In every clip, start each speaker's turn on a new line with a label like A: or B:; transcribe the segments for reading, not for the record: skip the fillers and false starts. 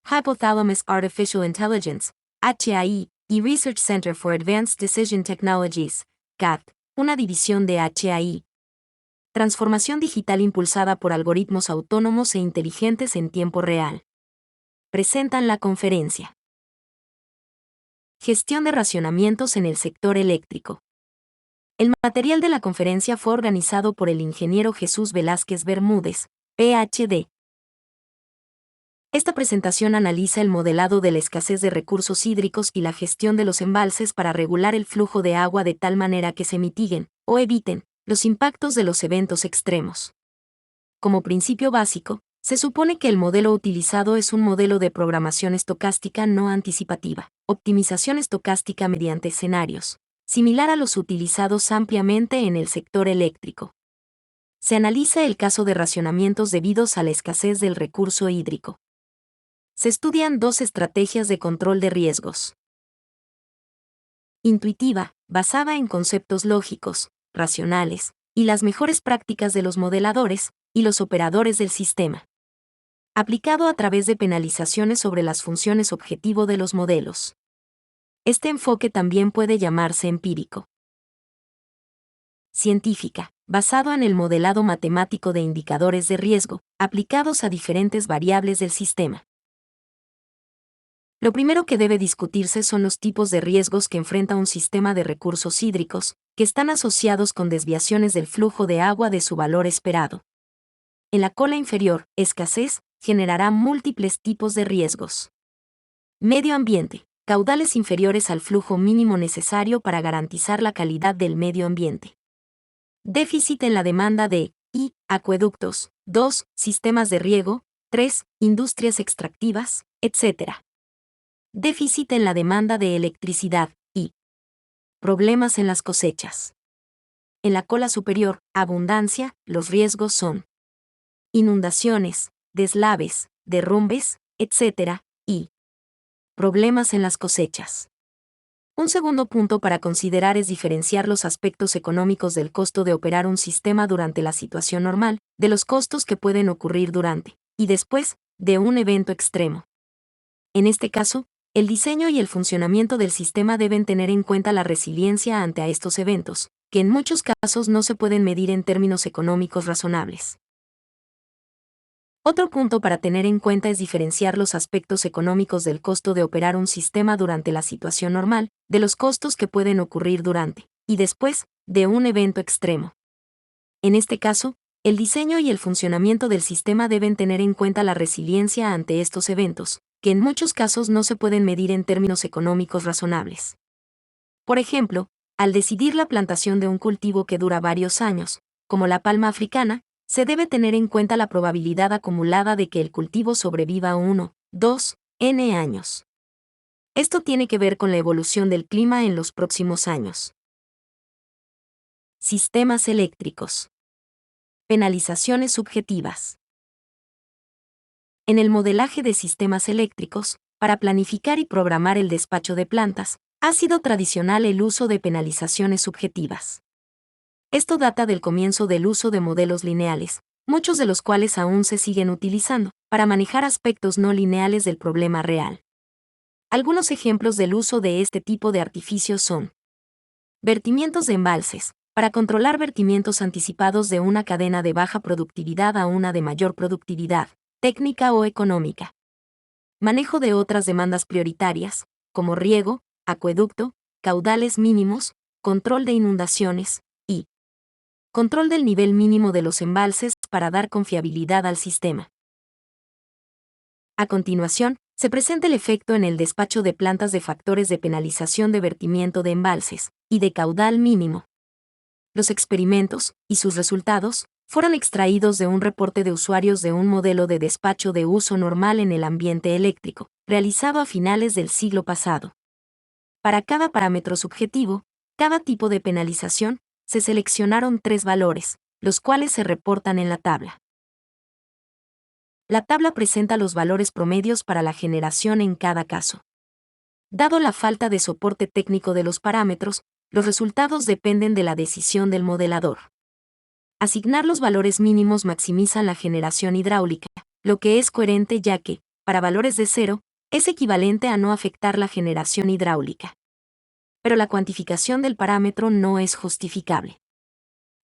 A: Hypothalamus Artificial Intelligence, HAI, y Research Center for Advanced Decision Technologies, CAD, una división de HAI. Transformación digital impulsada por algoritmos autónomos e inteligentes en tiempo real. Presentan la conferencia. Gestión de racionamientos en el sector eléctrico. El material de la conferencia fue organizado por el ingeniero Jesús Velázquez Bermúdez, PhD. Esta presentación analiza el modelado de la escasez de recursos hídricos y la gestión de los embalses para regular el flujo de agua de tal manera que se mitiguen, o eviten, los impactos de los eventos extremos. Como principio básico, se supone que el modelo utilizado es un modelo de programación estocástica no anticipativa, optimización estocástica mediante escenarios, similar a los utilizados ampliamente en el sector eléctrico. Se analiza el caso de racionamientos debidos a la escasez del recurso hídrico. Se estudian dos estrategias de control de riesgos. Intuitiva, basada en conceptos lógicos, racionales, y las mejores prácticas de los modeladores y los operadores del sistema. Aplicado a través de penalizaciones sobre las funciones objetivo de los modelos. Este enfoque también puede llamarse empírico. Científica, basado en el modelado matemático de indicadores de riesgo, aplicados a diferentes variables del sistema. Lo primero que debe discutirse son los tipos de riesgos que enfrenta un sistema de recursos hídricos, que están asociados con desviaciones del flujo de agua de su valor esperado. En la cola inferior, escasez, generará múltiples tipos de riesgos. Medio ambiente, caudales inferiores al flujo mínimo necesario para garantizar la calidad del medio ambiente. Déficit en la demanda de I, acueductos, 2, sistemas de riego, 3, industrias extractivas, etc. Déficit en la demanda de electricidad, y problemas en las cosechas. En la cola superior, abundancia, los riesgos son inundaciones, deslaves, derrumbes, etc., y problemas en las cosechas. Un segundo punto para considerar es diferenciar los aspectos económicos del costo de operar un sistema durante la situación normal, de los costos que pueden ocurrir durante, y después, de un evento extremo. En este caso, el diseño y el funcionamiento del sistema deben tener en cuenta la resiliencia ante estos eventos, que en muchos casos no se pueden medir en términos económicos razonables. Otro punto para tener en cuenta es diferenciar los aspectos económicos del costo de operar un sistema durante la situación normal, de los costos que pueden ocurrir durante, y después, de un evento extremo. En este caso, el diseño y el funcionamiento del sistema deben tener en cuenta la resiliencia ante estos eventos, que en muchos casos no se pueden medir en términos económicos razonables. Por ejemplo, al decidir la plantación de un cultivo que dura varios años, como la palma africana, se debe tener en cuenta la probabilidad acumulada de que el cultivo sobreviva 1, 2, n años. Esto tiene que ver con la evolución del clima en los próximos años. Sistemas eléctricos. Penalizaciones subjetivas. En el modelaje de sistemas eléctricos, para planificar y programar el despacho de plantas, ha sido tradicional el uso de penalizaciones subjetivas. Esto data del comienzo del uso de modelos lineales, muchos de los cuales aún se siguen utilizando, para manejar aspectos no lineales del problema real. Algunos ejemplos del uso de este tipo de artificios son vertimientos de embalses, para controlar vertimientos anticipados de una cadena de baja productividad a una de mayor productividad, técnica o económica. Manejo de otras demandas prioritarias, como riego, acueducto, caudales mínimos, control de inundaciones, y control del nivel mínimo de los embalses para dar confiabilidad al sistema. A continuación, se presenta el efecto en el despacho de plantas de factores de penalización de vertimiento de embalses y de caudal mínimo. Los experimentos, y sus resultados, fueron extraídos de un reporte de usuarios de un modelo de despacho de uso normal en el ambiente eléctrico, realizado a finales del siglo pasado. Para cada parámetro subjetivo, cada tipo de penalización, se seleccionaron 3 valores, los cuales se reportan en la tabla. La tabla presenta los valores promedios para la generación en cada caso. Dado la falta de soporte técnico de los parámetros, los resultados dependen de la decisión del modelador. Asignar los valores mínimos maximiza la generación hidráulica, lo que es coherente ya que, para valores de cero, es equivalente a no afectar la generación hidráulica. Pero la cuantificación del parámetro no es justificable.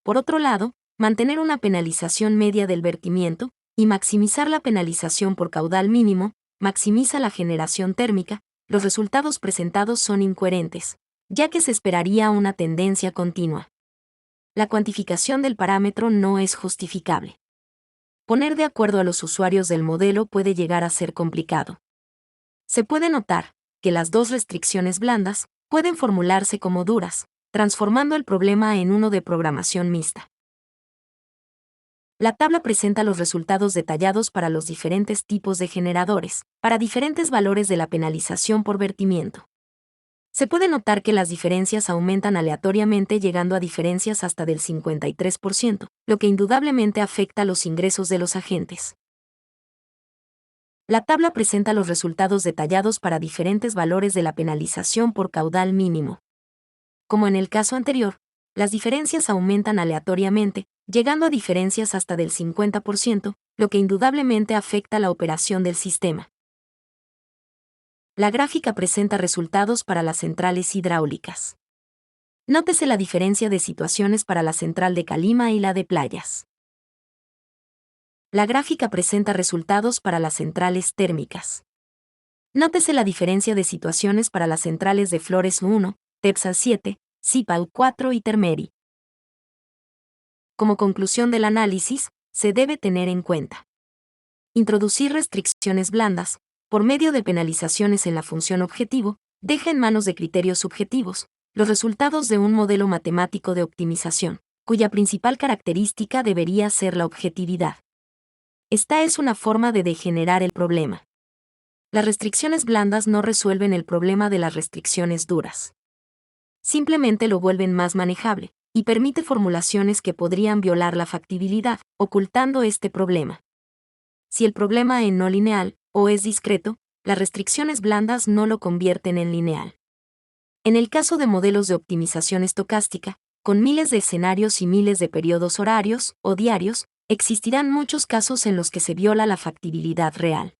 A: Por otro lado, mantener una penalización media del vertimiento y maximizar la penalización por caudal mínimo maximiza la generación térmica. Los resultados presentados son incoherentes, ya que se esperaría una tendencia continua. La cuantificación del parámetro no es justificable. Poner de acuerdo a los usuarios del modelo puede llegar a ser complicado. Se puede notar que las dos restricciones blandas pueden formularse como duras, transformando el problema en uno de programación mixta. La tabla presenta los resultados detallados para los diferentes tipos de generadores, para diferentes valores de la penalización por vertimiento. Se puede notar que las diferencias aumentan aleatoriamente llegando a diferencias hasta del 53%, lo que indudablemente afecta los ingresos de los agentes. La tabla presenta los resultados detallados para diferentes valores de la penalización por caudal mínimo. Como en el caso anterior, las diferencias aumentan aleatoriamente, llegando a diferencias hasta del 50%, lo que indudablemente afecta la operación del sistema. La gráfica presenta resultados para las centrales hidráulicas. Nótese la diferencia de situaciones para la central de Calima y la de Playas. La gráfica presenta resultados para las centrales térmicas. Nótese la diferencia de situaciones para las centrales de Flores 1, Tepsa 7, Cipal 4 y Termeri. Como conclusión del análisis, se debe tener en cuenta: introducir restricciones blandas, por medio de penalizaciones en la función objetivo, deja en manos de criterios subjetivos los resultados de un modelo matemático de optimización, cuya principal característica debería ser la objetividad. Esta es una forma de degenerar el problema. Las restricciones blandas no resuelven el problema de las restricciones duras. Simplemente lo vuelven más manejable, y permite formulaciones que podrían violar la factibilidad, ocultando este problema. Si el problema es no lineal, o es discreto, las restricciones blandas no lo convierten en lineal. En el caso de modelos de optimización estocástica, con miles de escenarios y miles de periodos horarios, o diarios, existirán muchos casos en los que se viola la factibilidad real.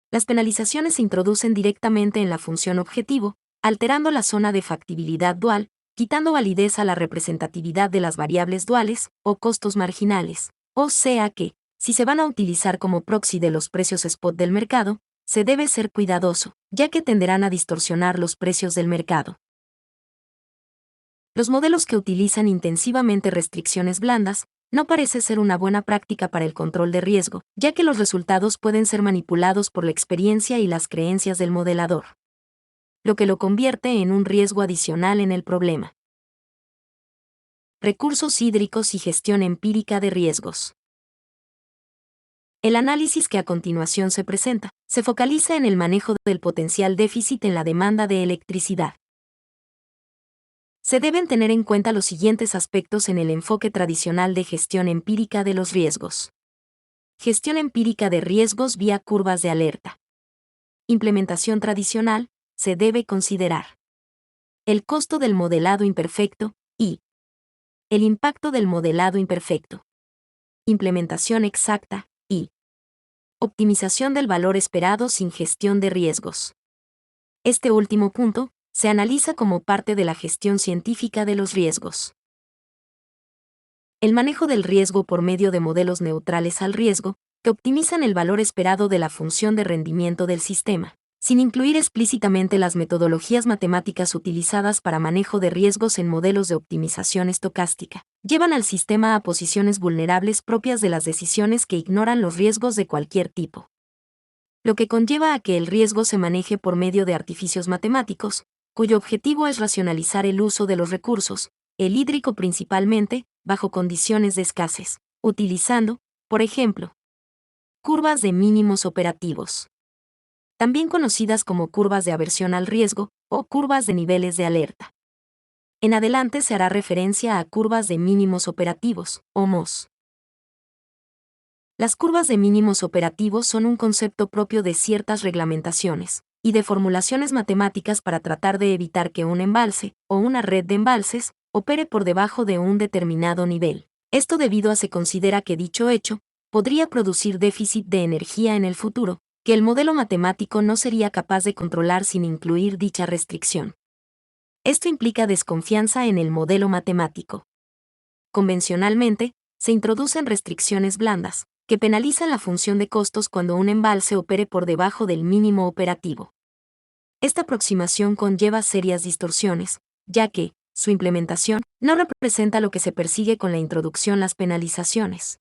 A: Las penalizaciones se introducen directamente en la función objetivo, alterando la zona de factibilidad dual, quitando validez a la representatividad de las variables duales, o costos marginales, o sea que, si se van a utilizar como proxy de los precios spot del mercado, se debe ser cuidadoso, ya que tenderán a distorsionar los precios del mercado. Los modelos que utilizan intensivamente restricciones blandas no parece ser una buena práctica para el control de riesgo, ya que los resultados pueden ser manipulados por la experiencia y las creencias del modelador, lo que lo convierte en un riesgo adicional en el problema. Recursos hídricos y gestión empírica de riesgos. El análisis que a continuación se presenta se focaliza en el manejo del potencial déficit en la demanda de electricidad. Se deben tener en cuenta los siguientes aspectos en el enfoque tradicional de gestión empírica de los riesgos. Gestión empírica de riesgos vía curvas de alerta. Implementación tradicional, se debe considerar el costo del modelado imperfecto y el impacto del modelado imperfecto. Implementación exacta y optimización del valor esperado sin gestión de riesgos. Este último punto se analiza como parte de la gestión científica de los riesgos. El manejo del riesgo por medio de modelos neutrales al riesgo, que optimizan el valor esperado de la función de rendimiento del sistema, sin incluir explícitamente las metodologías matemáticas utilizadas para manejo de riesgos en modelos de optimización estocástica, llevan al sistema a posiciones vulnerables propias de las decisiones que ignoran los riesgos de cualquier tipo, lo que conlleva a que el riesgo se maneje por medio de artificios matemáticos, cuyo objetivo es racionalizar el uso de los recursos, el hídrico principalmente, bajo condiciones de escasez, utilizando, por ejemplo, curvas de mínimos operativos, también conocidas como curvas de aversión al riesgo, o curvas de niveles de alerta. En adelante se hará referencia a curvas de mínimos operativos, o MOS. Las curvas de mínimos operativos son un concepto propio de ciertas reglamentaciones y de formulaciones matemáticas para tratar de evitar que un embalse, o una red de embalses, opere por debajo de un determinado nivel. Esto debido a se considera que dicho hecho podría producir déficit de energía en el futuro, que el modelo matemático no sería capaz de controlar sin incluir dicha restricción. Esto implica desconfianza en el modelo matemático. Convencionalmente, se introducen restricciones blandas, que penalizan la función de costos cuando un embalse opere por debajo del mínimo operativo. Esta aproximación conlleva serias distorsiones, ya que, su implementación, no representa lo que se persigue con la introducción las penalizaciones.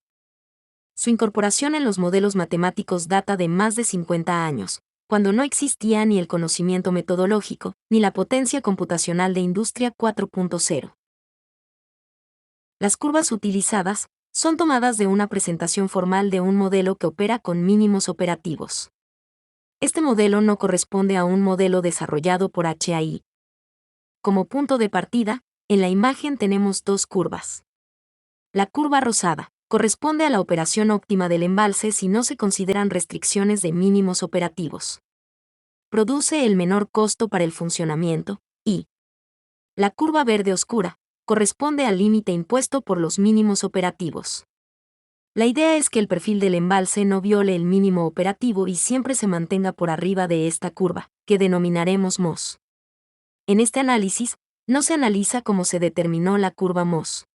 A: Su incorporación en los modelos matemáticos data de más de 50 años, cuando no existía ni el conocimiento metodológico, ni la potencia computacional de Industria 4.0. Las curvas utilizadas son tomadas de una presentación formal de un modelo que opera con mínimos operativos. Este modelo no corresponde a un modelo desarrollado por HAI. Como punto de partida, en la imagen tenemos dos curvas. La curva rosada corresponde a la operación óptima del embalse si no se consideran restricciones de mínimos operativos. Produce el menor costo para el funcionamiento, y la curva verde oscura corresponde al límite impuesto por los mínimos operativos. La idea es que el perfil del embalse no viole el mínimo operativo y siempre se mantenga por arriba de esta curva, que denominaremos MOS. En este análisis, no se analiza cómo se determinó la curva MOS.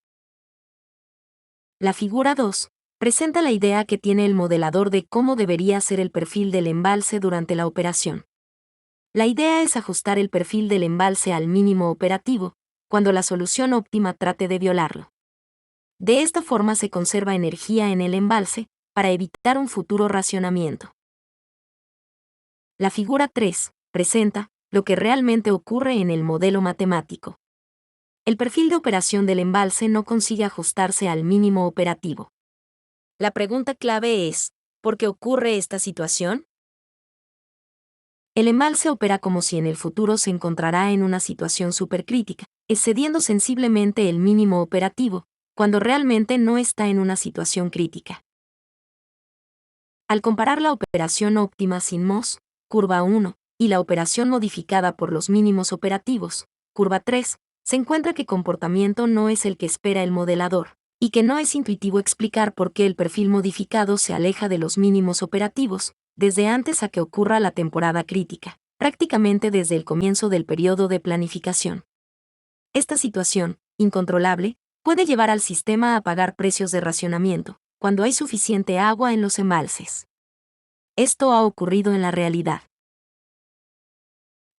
A: La figura 2 presenta la idea que tiene el modelador de cómo debería ser el perfil del embalse durante la operación. La idea es ajustar el perfil del embalse al mínimo operativo, cuando la solución óptima trate de violarlo. De esta forma se conserva energía en el embalse, para evitar un futuro racionamiento. La figura 3 presenta lo que realmente ocurre en el modelo matemático. El perfil de operación del embalse no consigue ajustarse al mínimo operativo. La pregunta clave es, ¿por qué ocurre esta situación? El embalse opera como si en el futuro se encontrará en una situación supercrítica, excediendo sensiblemente el mínimo operativo, cuando realmente no está en una situación crítica. Al comparar la operación óptima sin MOS, curva 1, y la operación modificada por los mínimos operativos, curva 3, se encuentra que comportamiento no es el que espera el modelador, y que no es intuitivo explicar por qué el perfil modificado se aleja de los mínimos operativos, desde antes a que ocurra la temporada crítica, prácticamente desde el comienzo del periodo de planificación. Esta situación, incontrolable, puede llevar al sistema a pagar precios de racionamiento, cuando hay suficiente agua en los embalses. Esto ha ocurrido en la realidad.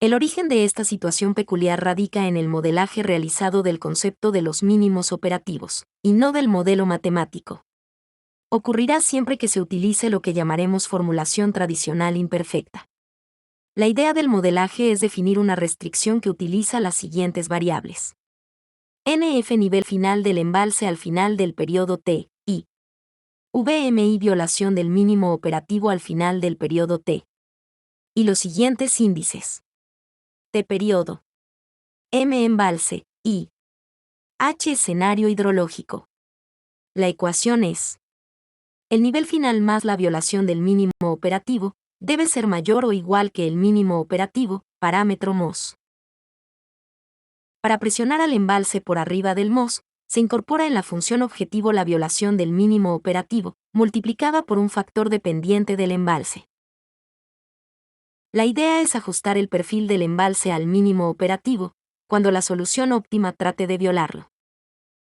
A: El origen de esta situación peculiar radica en el modelaje realizado del concepto de los mínimos operativos, y no del modelo matemático. Ocurrirá siempre que se utilice lo que llamaremos formulación tradicional imperfecta. La idea del modelaje es definir una restricción que utiliza las siguientes variables. NF nivel final del embalse al final del periodo T, y VMI violación del mínimo operativo al final del periodo T. Y los siguientes índices. T periodo, M embalse, y H escenario hidrológico. La ecuación es: el nivel final más la violación del mínimo operativo debe ser mayor o igual que el mínimo operativo, parámetro MOS. Para presionar al embalse por arriba del MOS, se incorpora en la función objetivo la violación del mínimo operativo, multiplicada por un factor dependiente del embalse. La idea es ajustar el perfil del embalse al mínimo operativo, cuando la solución óptima trate de violarlo.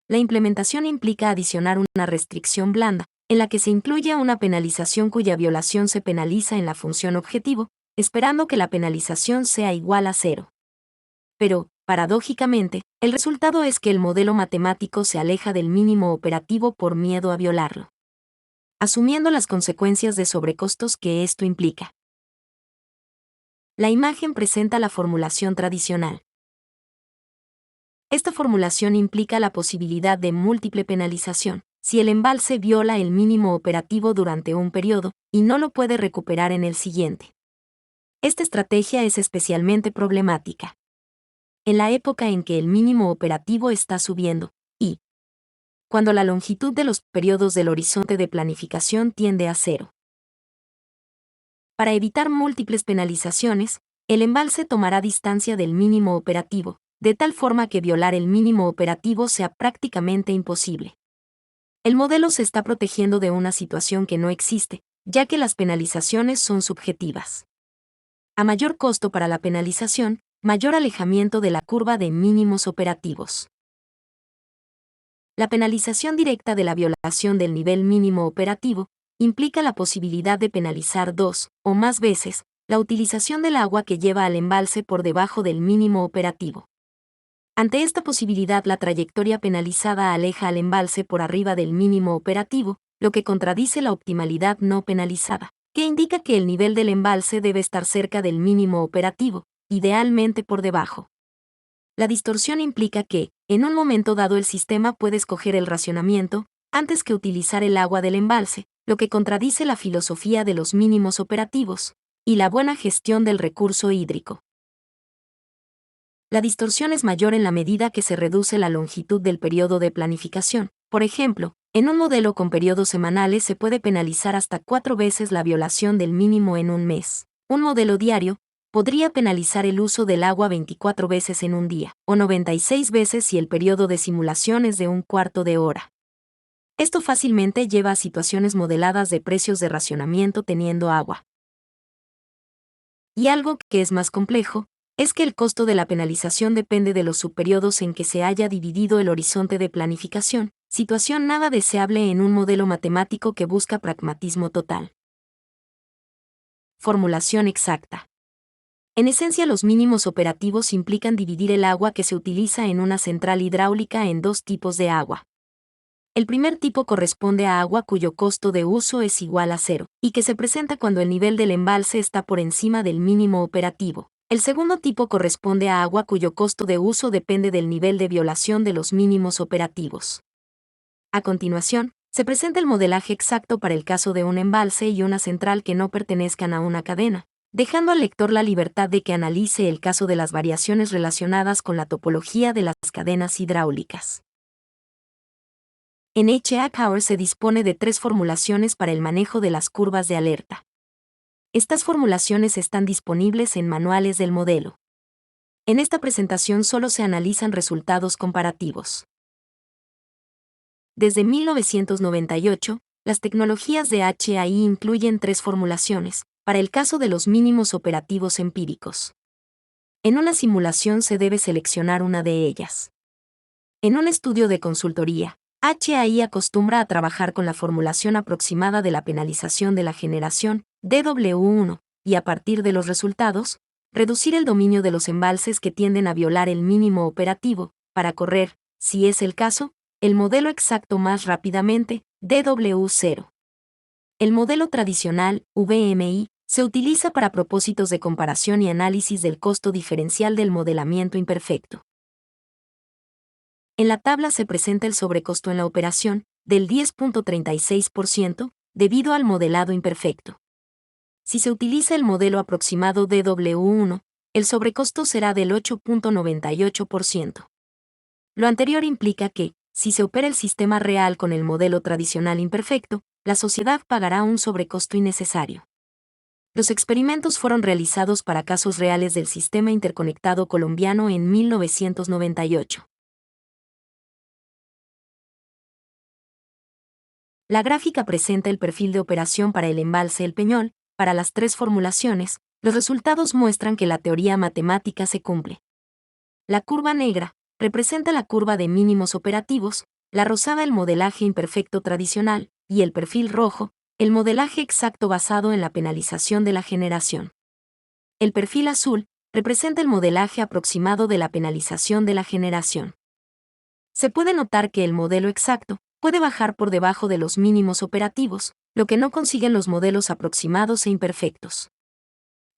A: La implementación implica adicionar una restricción blanda, en la que se incluye una penalización cuya violación se penaliza en la función objetivo, esperando que la penalización sea igual a 0. Pero, paradójicamente, el resultado es que el modelo matemático se aleja del mínimo operativo por miedo a violarlo, asumiendo las consecuencias de sobrecostos que esto implica. La imagen presenta la formulación tradicional. Esta formulación implica la posibilidad de múltiple penalización, si el embalse viola el mínimo operativo durante un periodo, y no lo puede recuperar en el siguiente. Esta estrategia es especialmente problemática en la época en que el mínimo operativo está subiendo, y cuando la longitud de los periodos del horizonte de planificación tiende a 0. Para evitar múltiples penalizaciones, el embalse tomará distancia del mínimo operativo, de tal forma que violar el mínimo operativo sea prácticamente imposible. El modelo se está protegiendo de una situación que no existe, ya que las penalizaciones son subjetivas. A mayor costo para la penalización, mayor alejamiento de la curva de mínimos operativos. La penalización directa de la violación del nivel mínimo operativo implica la posibilidad de penalizar 2 o más veces la utilización del agua que lleva al embalse por debajo del mínimo operativo. Ante esta posibilidad, la trayectoria penalizada aleja al embalse por arriba del mínimo operativo, lo que contradice la optimalidad no penalizada, que indica que el nivel del embalse debe estar cerca del mínimo operativo, idealmente por debajo. La distorsión implica que, en un momento dado, el sistema puede escoger el racionamiento antes que utilizar el agua del embalse, lo que contradice la filosofía de los mínimos operativos y la buena gestión del recurso hídrico. La distorsión es mayor en la medida que se reduce la longitud del periodo de planificación. Por ejemplo, en un modelo con periodos semanales se puede penalizar hasta 4 veces la violación del mínimo en un mes. Un modelo diario podría penalizar el uso del agua 24 veces en un día, o 96 veces si el periodo de simulación es de un cuarto de hora. Esto fácilmente lleva a situaciones modeladas de precios de racionamiento teniendo agua. Y algo que es más complejo, es que el costo de la penalización depende de los subperiodos en que se haya dividido el horizonte de planificación, situación nada deseable en un modelo matemático que busca pragmatismo total. Formulación exacta. En esencia, los mínimos operativos implican dividir el agua que se utiliza en una central hidráulica en 2 tipos de agua. El primer tipo corresponde a agua cuyo costo de uso es igual a 0, y que se presenta cuando el nivel del embalse está por encima del mínimo operativo. El segundo tipo corresponde a agua cuyo costo de uso depende del nivel de violación de los mínimos operativos. A continuación, se presenta el modelaje exacto para el caso de un embalse y una central que no pertenezcan a una cadena, dejando al lector la libertad de que analice el caso de las variaciones relacionadas con la topología de las cadenas hidráulicas. En HA Power se dispone de 3 formulaciones para el manejo de las curvas de alerta. Estas formulaciones están disponibles en manuales del modelo. En esta presentación solo se analizan resultados comparativos. Desde 1998, las tecnologías de HAI incluyen 3 formulaciones, para el caso de los mínimos operativos empíricos. En una simulación se debe seleccionar una de ellas. En un estudio de consultoría, HAI acostumbra a trabajar con la formulación aproximada de la penalización de la generación, DW1, y a partir de los resultados, reducir el dominio de los embalses que tienden a violar el mínimo operativo, para correr, si es el caso, el modelo exacto más rápidamente, DW0. El modelo tradicional, VMI, se utiliza para propósitos de comparación y análisis del costo diferencial del modelamiento imperfecto. En la tabla se presenta el sobrecosto en la operación, del 10.36%, debido al modelado imperfecto. Si se utiliza el modelo aproximado DW1, el sobrecosto será del 8.98%. Lo anterior implica que, si se opera el sistema real con el modelo tradicional imperfecto, la sociedad pagará un sobrecosto innecesario. Los experimentos fueron realizados para casos reales del sistema interconectado colombiano en 1998. La gráfica presenta el perfil de operación para el embalse El Peñol. Para las 3 formulaciones, los resultados muestran que la teoría matemática se cumple. La curva negra representa la curva de mínimos operativos, la rosada el modelaje imperfecto tradicional, y el perfil rojo, el modelaje exacto basado en la penalización de la generación. El perfil azul representa el modelaje aproximado de la penalización de la generación. Se puede notar que el modelo exacto puede bajar por debajo de los mínimos operativos, lo que no consiguen los modelos aproximados e imperfectos.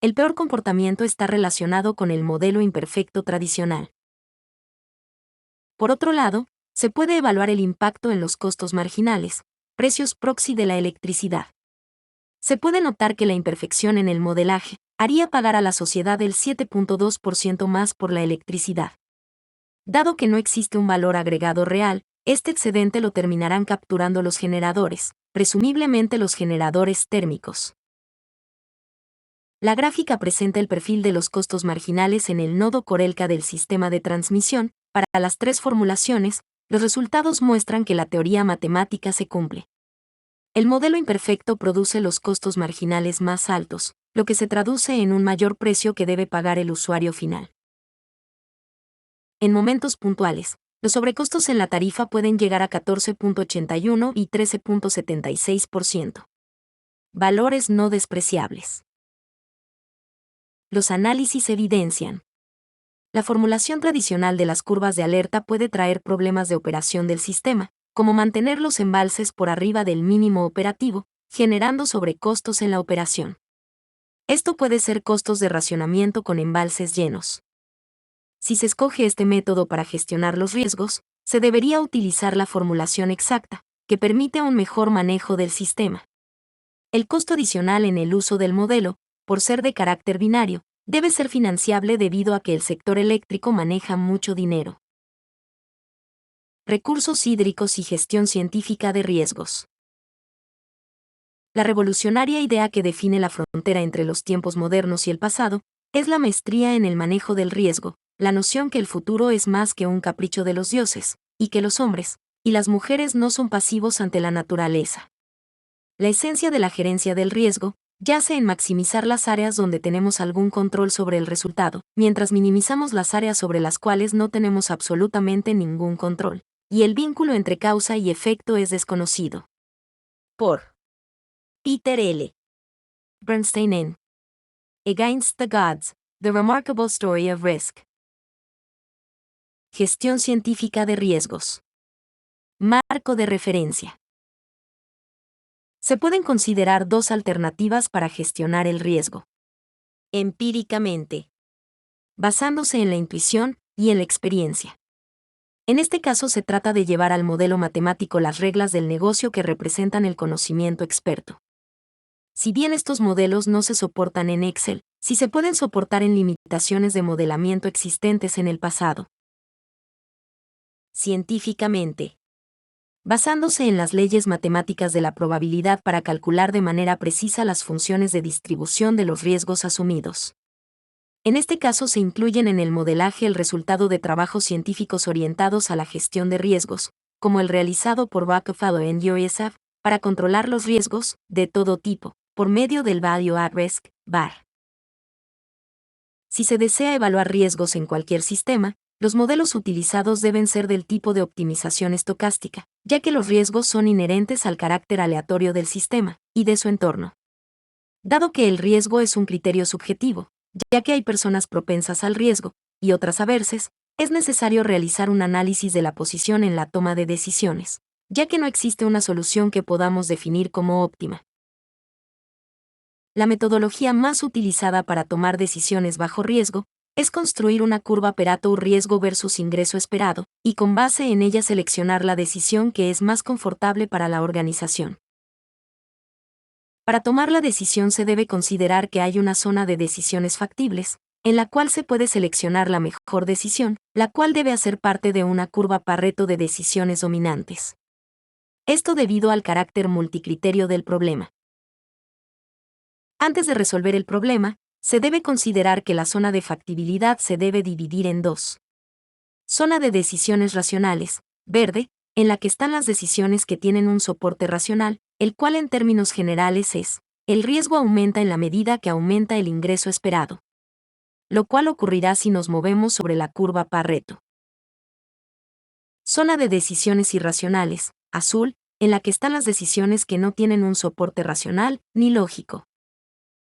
A: El peor comportamiento está relacionado con el modelo imperfecto tradicional. Por otro lado, se puede evaluar el impacto en los costos marginales, precios proxy de la electricidad. Se puede notar que la imperfección en el modelaje haría pagar a la sociedad el 7.2% más por la electricidad. Dado que no existe un valor agregado real, este excedente lo terminarán capturando los generadores, presumiblemente los generadores térmicos. La gráfica presenta el perfil de los costos marginales en el nodo Corelca del sistema de transmisión. Para las 3 formulaciones, los resultados muestran que la teoría matemática se cumple. El modelo imperfecto produce los costos marginales más altos, lo que se traduce en un mayor precio que debe pagar el usuario final. En momentos puntuales, los sobrecostos en la tarifa pueden llegar a 14.81 y 13.76%. Valores no despreciables. Los análisis evidencian. La formulación tradicional de las curvas de alerta puede traer problemas de operación del sistema, como mantener los embalses por arriba del mínimo operativo, generando sobrecostos en la operación. Esto puede ser costos de racionamiento con embalses llenos. Si se escoge este método para gestionar los riesgos, se debería utilizar la formulación exacta, que permite un mejor manejo del sistema. El costo adicional en el uso del modelo, por ser de carácter binario, debe ser financiable debido a que el sector eléctrico maneja mucho dinero. Recursos hídricos y gestión científica de riesgos. La revolucionaria idea que define la frontera entre los tiempos modernos y el pasado es la maestría en el manejo del riesgo, la noción que el futuro es más que un capricho de los dioses, y que los hombres y las mujeres no son pasivos ante la naturaleza. La esencia de la gerencia del riesgo yace en maximizar las áreas donde tenemos algún control sobre el resultado, mientras minimizamos las áreas sobre las cuales no tenemos absolutamente ningún control, y el vínculo entre causa y efecto es desconocido. Por Peter L. Bernstein en Against the Gods, The Remarkable Story of Risk. Gestión científica de riesgos. Marco de referencia. Se pueden considerar dos alternativas para gestionar el riesgo. Empíricamente. Basándose en la intuición y en la experiencia. En este caso se trata de llevar al modelo matemático las reglas del negocio que representan el conocimiento experto. Si bien estos modelos no se soportan en Excel, sí se pueden soportar en limitaciones de modelamiento existentes en el pasado. Científicamente. Basándose en las leyes matemáticas de la probabilidad para calcular de manera precisa las funciones de distribución de los riesgos asumidos. En este caso se incluyen en el modelaje el resultado de trabajos científicos orientados a la gestión de riesgos, como el realizado por Rockefeller en USF, para controlar los riesgos, de todo tipo, por medio del Value at Risk, VAR. Si se desea evaluar riesgos en cualquier sistema, los modelos utilizados deben ser del tipo de optimización estocástica, ya que los riesgos son inherentes al carácter aleatorio del sistema y de su entorno. Dado que el riesgo es un criterio subjetivo, ya que hay personas propensas al riesgo y otras averses, es necesario realizar un análisis de la posición en la toma de decisiones, ya que no existe una solución que podamos definir como óptima. La metodología más utilizada para tomar decisiones bajo riesgo es construir una curva Pareto riesgo versus ingreso esperado, y con base en ella seleccionar la decisión que es más confortable para la organización. Para tomar la decisión se debe considerar que hay una zona de decisiones factibles, en la cual se puede seleccionar la mejor decisión, la cual debe hacer parte de una curva Pareto de decisiones dominantes. Esto debido al carácter multicriterio del problema. Antes de resolver el problema, se debe considerar que la zona de factibilidad se debe dividir en dos. Zona de decisiones racionales, verde, en la que están las decisiones que tienen un soporte racional, el cual en términos generales es, el riesgo aumenta en la medida que aumenta el ingreso esperado. Lo cual ocurrirá si nos movemos sobre la curva Pareto. Zona de decisiones irracionales, azul, en la que están las decisiones que no tienen un soporte racional ni lógico.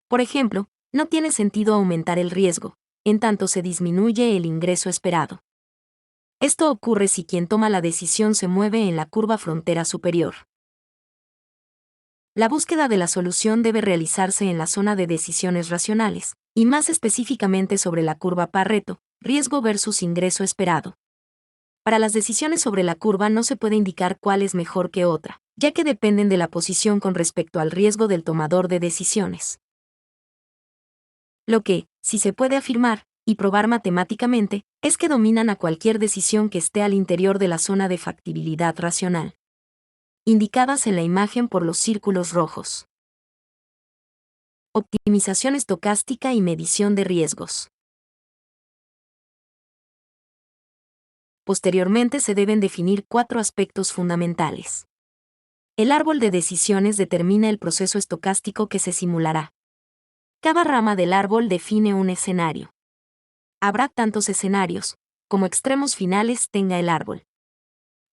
A: Por ejemplo, no tiene sentido aumentar el riesgo, en tanto se disminuye el ingreso esperado. Esto ocurre si quien toma la decisión se mueve en la curva frontera superior. La búsqueda de la solución debe realizarse en la zona de decisiones racionales, y más específicamente sobre la curva Pareto, riesgo versus ingreso esperado. Para las decisiones sobre la curva no se puede indicar cuál es mejor que otra, ya que dependen de la posición con respecto al riesgo del tomador de decisiones. Lo que, si se puede afirmar, y probar matemáticamente, es que dominan a cualquier decisión que esté al interior de la zona de factibilidad racional, indicadas en la imagen por los círculos rojos. Optimización estocástica y medición de riesgos. Posteriormente se deben definir 4 aspectos fundamentales. El árbol de decisiones determina el proceso estocástico que se simulará. Cada rama del árbol define un escenario. Habrá tantos escenarios, como extremos finales tenga el árbol.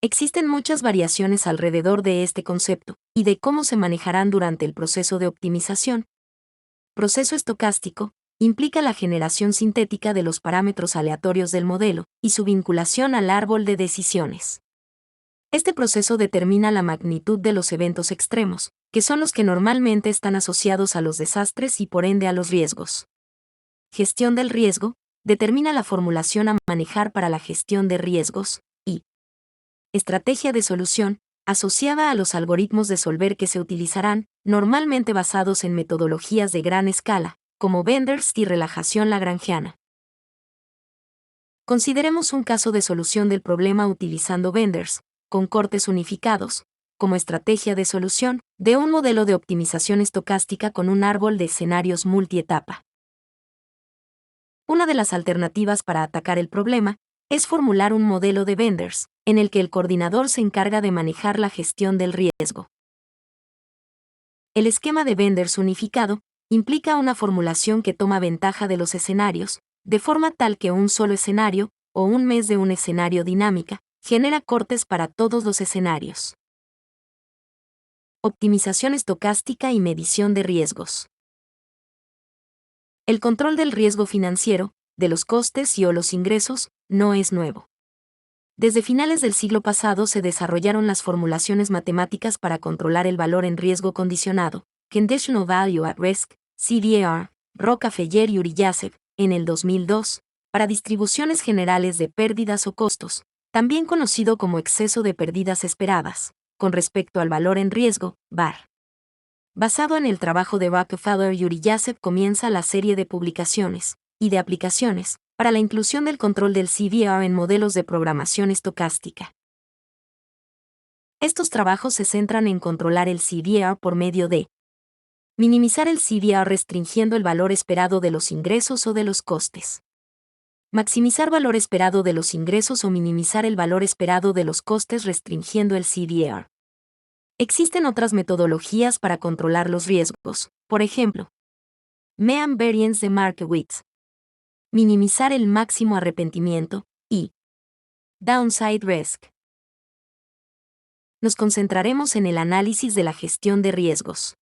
A: Existen muchas variaciones alrededor de este concepto, y de cómo se manejarán durante el proceso de optimización. Proceso estocástico implica la generación sintética de los parámetros aleatorios del modelo y su vinculación al árbol de decisiones. Este proceso determina la magnitud de los eventos extremos, que son los que normalmente están asociados a los desastres y por ende a los riesgos. Gestión del riesgo determina la formulación a manejar para la gestión de riesgos, y estrategia de solución asociada a los algoritmos de solver que se utilizarán, normalmente basados en metodologías de gran escala, como Benders y relajación lagrangiana. Consideremos un caso de solución del problema utilizando Benders, con cortes unificados, como estrategia de solución, de un modelo de optimización estocástica con un árbol de escenarios multietapa. Una de las alternativas para atacar el problema es formular un modelo de Benders, en el que el coordinador se encarga de manejar la gestión del riesgo. El esquema de Benders unificado implica una formulación que toma ventaja de los escenarios, de forma tal que un solo escenario, o un mes de un escenario dinámica, genera cortes para todos los escenarios. Optimización estocástica y medición de riesgos. El control del riesgo financiero, de los costes y o los ingresos, no es nuevo. Desde finales del siglo pasado se desarrollaron las formulaciones matemáticas para controlar el valor en riesgo condicionado, Conditional Value at Risk, CVAR, Rockefeller y Uriyasev, en el 2002, para distribuciones generales de pérdidas o costos, también conocido como exceso de pérdidas esperadas, con respecto al valor en riesgo, VAR. Basado en el trabajo de Rockefeller y Uriyasev comienza la serie de publicaciones y de aplicaciones para la inclusión del control del CVAR en modelos de programación estocástica. Estos trabajos se centran en controlar el CVAR por medio de minimizar el CVAR restringiendo el valor esperado de los ingresos o de los costes. Maximizar valor esperado de los ingresos o minimizar el valor esperado de los costes restringiendo el CVAR. Existen otras metodologías para controlar los riesgos, por ejemplo, Mean Variance de Markowitz. Minimizar el máximo arrepentimiento, y Downside Risk. Nos concentraremos en el análisis de la gestión de riesgos.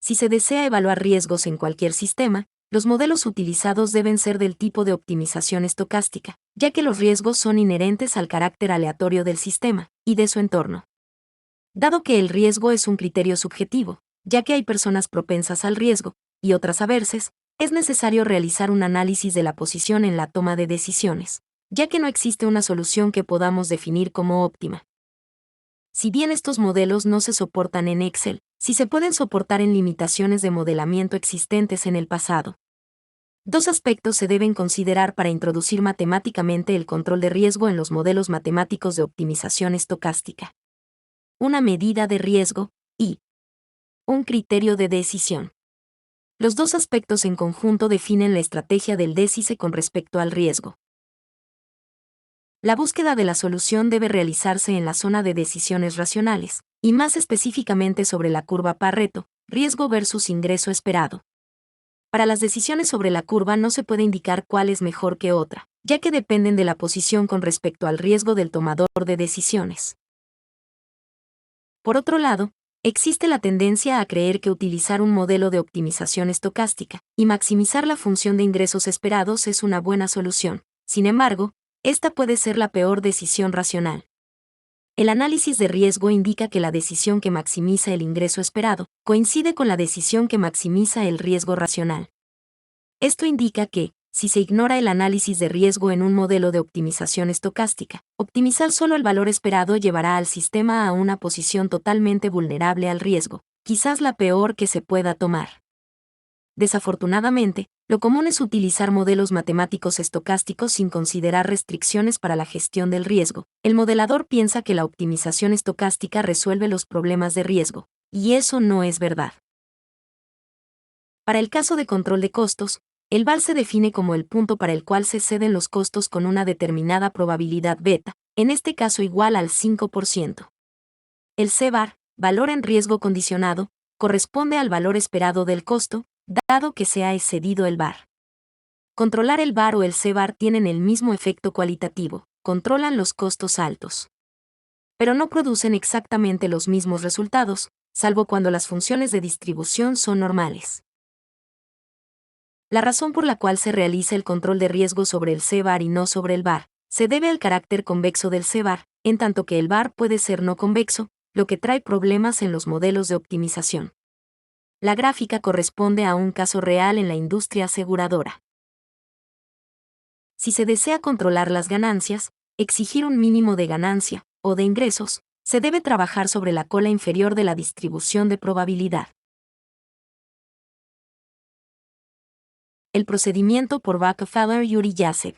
A: Si se desea evaluar riesgos en cualquier sistema, los modelos utilizados deben ser del tipo de optimización estocástica, ya que los riesgos son inherentes al carácter aleatorio del sistema y de su entorno. Dado que el riesgo es un criterio subjetivo, ya que hay personas propensas al riesgo y otras averses, es necesario realizar un análisis de la posición en la toma de decisiones, ya que no existe una solución que podamos definir como óptima. Si bien estos modelos no se soportan en Excel, sí se pueden soportar en limitaciones de modelamiento existentes en el pasado. Dos aspectos se deben considerar para introducir matemáticamente el control de riesgo en los modelos matemáticos de optimización estocástica. Una medida de riesgo y un criterio de decisión. Los dos aspectos en conjunto definen la estrategia del DECISE con respecto al riesgo. La búsqueda de la solución debe realizarse en la zona de decisiones racionales, y más específicamente sobre la curva Pareto, riesgo versus ingreso esperado. Para las decisiones sobre la curva no se puede indicar cuál es mejor que otra, ya que dependen de la posición con respecto al riesgo del tomador de decisiones. Por otro lado, existe la tendencia a creer que utilizar un modelo de optimización estocástica y maximizar la función de ingresos esperados es una buena solución. Sin embargo, esta puede ser la peor decisión racional. El análisis de riesgo indica que la decisión que maximiza el ingreso esperado coincide con la decisión que maximiza el riesgo racional. Esto indica que, si se ignora el análisis de riesgo en un modelo de optimización estocástica, optimizar solo el valor esperado llevará al sistema a una posición totalmente vulnerable al riesgo, quizás la peor que se pueda tomar. Desafortunadamente, lo común es utilizar modelos matemáticos estocásticos sin considerar restricciones para la gestión del riesgo. El modelador piensa que la optimización estocástica resuelve los problemas de riesgo, y eso no es verdad. Para el caso de control de costos, el VAR se define como el punto para el cual se ceden los costos con una determinada probabilidad beta, en este caso igual al 5%. El C-bar, valor en riesgo condicionado, corresponde al valor esperado del costo, dado que se ha excedido el bar. Controlar el bar o el C-bar tienen el mismo efecto cualitativo, controlan los costos altos. Pero no producen exactamente los mismos resultados, salvo cuando las funciones de distribución son normales. La razón por la cual se realiza el control de riesgo sobre el C-bar y no sobre el bar, se debe al carácter convexo del C-bar, en tanto que el bar puede ser no convexo, lo que trae problemas en los modelos de optimización. La gráfica corresponde a un caso real en la industria aseguradora. Si se desea controlar las ganancias, exigir un mínimo de ganancia, o de ingresos, se debe trabajar sobre la cola inferior de la distribución de probabilidad. El procedimiento por Rockefeller-Yuri-Yasev.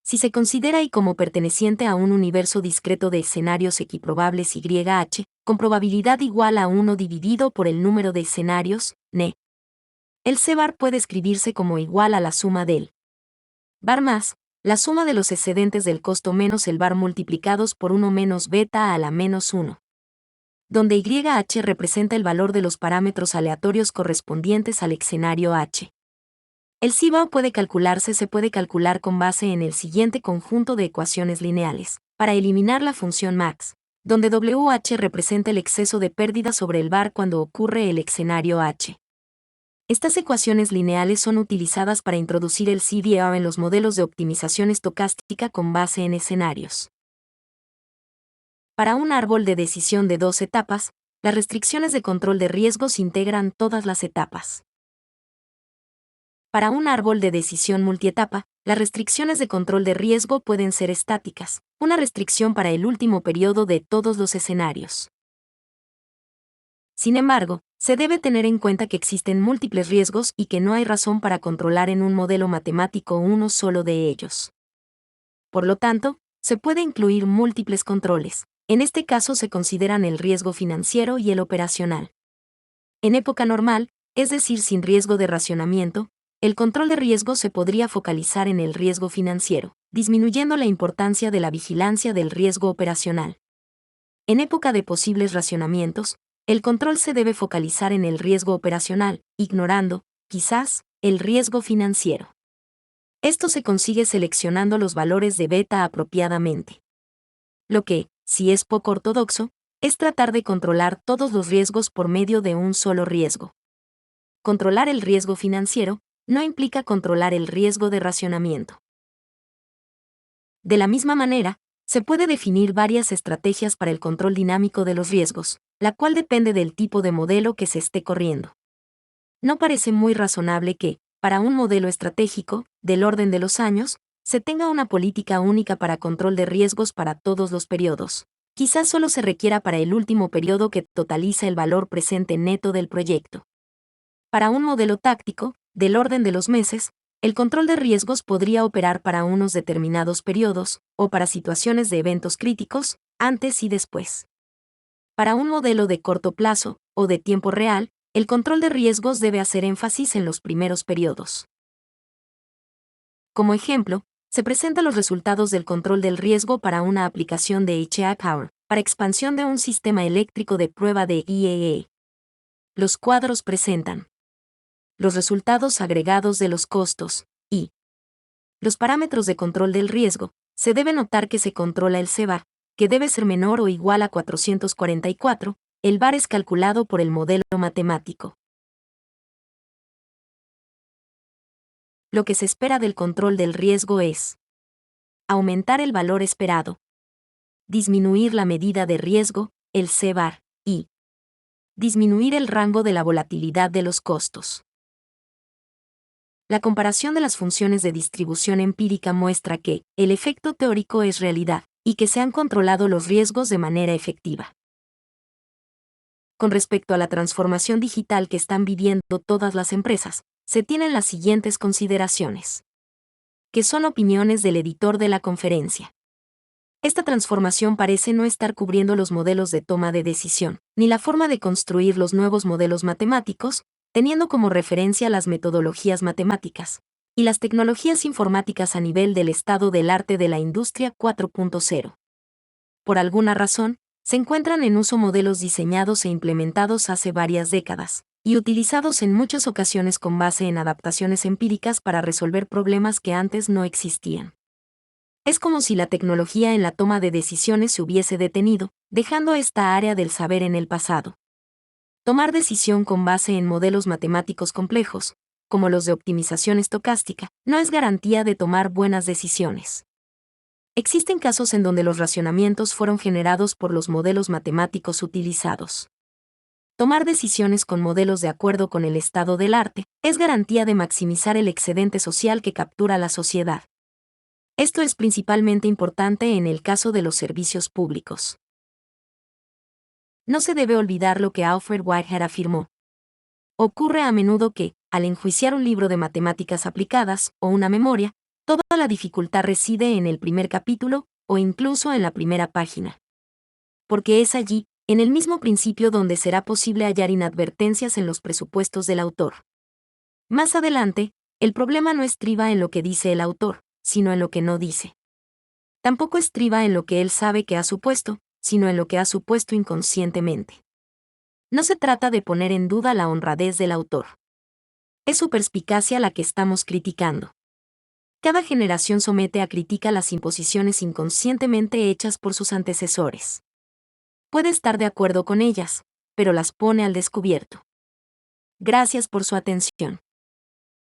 A: Si se considera I como perteneciente a un universo discreto de escenarios equiprobables YH, con probabilidad igual a 1 dividido por el número de escenarios, NE, el C-bar puede escribirse como igual a la suma del bar más la suma de los excedentes del costo menos el bar multiplicados por 1 menos beta a la menos 1, donde YH representa el valor de los parámetros aleatorios correspondientes al escenario H. El C-bar se puede calcular con base en el siguiente conjunto de ecuaciones lineales, para eliminar la función max, donde WH representa el exceso de pérdida sobre el bar cuando ocurre el escenario H. Estas ecuaciones lineales son utilizadas para introducir el C-bar en los modelos de optimización estocástica con base en escenarios. Para un árbol de decisión de 2 etapas, las restricciones de control de riesgos integran todas las etapas. Para un árbol de decisión multietapa, las restricciones de control de riesgo pueden ser estáticas, una restricción para el último periodo de todos los escenarios. Sin embargo, se debe tener en cuenta que existen múltiples riesgos y que no hay razón para controlar en un modelo matemático uno solo de ellos. Por lo tanto, se puede incluir múltiples controles. En este caso se consideran el riesgo financiero y el operacional. En época normal, es decir, sin riesgo de racionamiento, el control de riesgo se podría focalizar en el riesgo financiero, disminuyendo la importancia de la vigilancia del riesgo operacional. En época de posibles racionamientos, el control se debe focalizar en el riesgo operacional, ignorando, quizás, el riesgo financiero. Esto se consigue seleccionando los valores de beta apropiadamente. Lo que, si es poco ortodoxo, es tratar de controlar todos los riesgos por medio de un solo riesgo. Controlar el riesgo financiero no implica controlar el riesgo de racionamiento. De la misma manera, se puede definir varias estrategias para el control dinámico de los riesgos, la cual depende del tipo de modelo que se esté corriendo. No parece muy razonable que, para un modelo estratégico, del orden de los años, se tenga una política única para control de riesgos para todos los periodos. Quizás solo se requiera para el último periodo que totaliza el valor presente neto del proyecto. Para un modelo táctico, del orden de los meses, el control de riesgos podría operar para unos determinados periodos, o para situaciones de eventos críticos, antes y después. Para un modelo de corto plazo, o de tiempo real, el control de riesgos debe hacer énfasis en los primeros periodos. Como ejemplo, se presentan los resultados del control del riesgo para una aplicación de HI Power, para expansión de un sistema eléctrico de prueba de IEE. Los cuadros presentan los resultados agregados de los costos, y los parámetros de control del riesgo. Se debe notar que se controla el C-bar, que debe ser menor o igual a 444, el bar es calculado por el modelo matemático. Lo que se espera del control del riesgo es aumentar el valor esperado, disminuir la medida de riesgo, el C-bar, y disminuir el rango de la volatilidad de los costos. La comparación de las funciones de distribución empírica muestra que el efecto teórico es realidad, y que se han controlado los riesgos de manera efectiva. Con respecto a la transformación digital que están viviendo todas las empresas, se tienen las siguientes consideraciones, que son opiniones del editor de la conferencia. Esta transformación parece no estar cubriendo los modelos de toma de decisión, ni la forma de construir los nuevos modelos matemáticos, teniendo como referencia las metodologías matemáticas y las tecnologías informáticas a nivel del estado del arte de la industria 4.0. Por alguna razón, Se encuentran en uso modelos diseñados e implementados hace varias décadas, y utilizados en muchas ocasiones con base en adaptaciones empíricas para resolver problemas que antes no existían. Es como si la tecnología en la toma de decisiones se hubiese detenido, dejando esta área del saber en el pasado. Tomar decisión con base en modelos matemáticos complejos, como los de optimización estocástica, no es garantía de tomar buenas decisiones. Existen casos en donde los racionamientos fueron generados por los modelos matemáticos utilizados. Tomar decisiones con modelos de acuerdo con el estado del arte es garantía de maximizar el excedente social que captura la sociedad. Esto es principalmente importante en el caso de los servicios públicos. No se debe olvidar lo que Alfred Whitehead afirmó. Ocurre a menudo que, al enjuiciar un libro de matemáticas aplicadas o una memoria, toda la dificultad reside en el primer capítulo o incluso en la primera página. Porque es allí, en el mismo principio, donde será posible hallar inadvertencias en los presupuestos del autor. Más adelante, el problema no estriba en lo que dice el autor, sino en lo que no dice. Tampoco estriba en lo que él sabe que ha supuesto, sino en lo que ha supuesto inconscientemente. No se trata de poner en duda la honradez del autor. Es su perspicacia la que estamos criticando. Cada generación somete a crítica las imposiciones inconscientemente hechas por sus antecesores. Puede estar de acuerdo con ellas, pero las pone al descubierto. Gracias por su atención.